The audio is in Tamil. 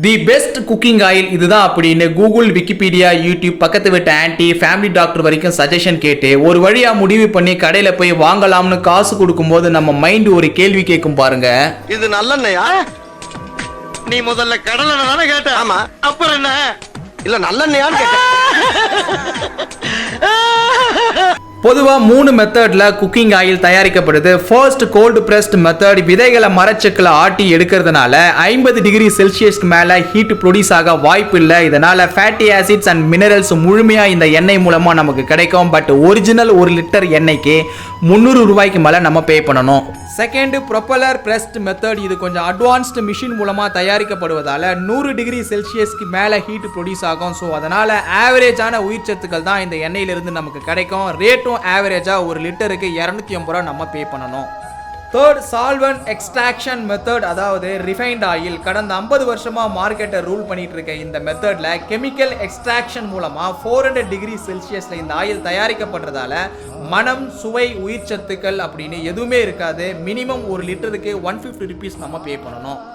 தி பெஸ்ட் குக்கிங் ஆயில் இதுதான் அப்படின்னு கூகுள், விக்கிபீடியா, யூடியூப், பக்கத்து வீட்டு ஆன்டி, ஃபேமிலி டாக்டர் வரைக்கும் சஜஷன் கேட்டு ஒரு வழியா முடிவு பண்ணி கடையில போய் வாங்கலாம்னு காசு கொடுக்கும்போது நம்ம மைண்ட் ஒரு கேள்வி கேட்கும் பாருங்க. இது நல்லெண்ணெயா? நீ முதல்ல கடலை தானே கேட்ட? ஆமா. அப்புறம் என்ன? இல்ல நல்லெண்ணெயான்னு கேட்டேன். பொதுவா 3 மெத்தட்ல குக்கிங் ஆயில் தயாரிக்கப்படுது. ஃபர்ஸ்ட் கோல்டு பிரஸ்ட் மெத்தட், விதைகளை மரச்செக்கில் ஆட்டி எடுக்கிறதுனால 50 டிகிரி செல்சியஸ்க்கு மேல ஹீட் ப்ரொடியூஸ் ஆக வாய்ப்பு இல்லை. இதனால ஃபேட்டி ஆசிட்ஸ் அண்ட் மினரல்ஸ் முழுமையா இந்த எண்ணெய் மூலமா நமக்கு கிடைக்கும். பட் ஒரிஜினல் 1 லிட்டர் எண்ணெய்க்கு 300 ரூபாய்க்கு மேல நம்ம பே பண்ணணும். செகண்ட் ப்ரொப்பலர் பிரஸ்ட் மெத்தட், இது கொஞ்சம் அட்வான்ஸ்டு மிஷின் மூலமா தயாரிக்கப்படுவதால 100 டிகிரி செல்சியஸ்க்கு மேல ஹீட் ப்ரொடியூஸ் ஆகும். ஸோ அதனால ஆவரேஜான உயிர் சத்துக்கள் தான் இந்த எண்ணெயிலிருந்து நமக்கு கிடைக்கும். ரேட்டும் ஆவரேஜா 1 லிட்டருக்கு 250 ரூபா நம்ம பே பண்ணணும். தேர்ட் சால்வெண்ட் எக்ஸ்ட்ராக்ஷன் மெத்தட், அதாவது ரிஃபைன்ட் ஆயில். கடந்த 50 வருஷமா மார்க்கெட்டை ரூல் பண்ணிட்டு இருக்க இந்த மெத்தட்ல கெமிக்கல் எக்ஸ்ட்ராக்ஷன் மூலமா 400 டிகிரி செல்சியஸ்ல இந்த ஆயில் தயாரிக்கப்படுறதால மனம், சுவை, உயிர் சத்துக்கள் அப்படின்னு எதுவுமே இருக்காது. மினிமம் 1 லிட்டருக்கு 150 ருபீஸ் நம்ம பே பண்ணணும்.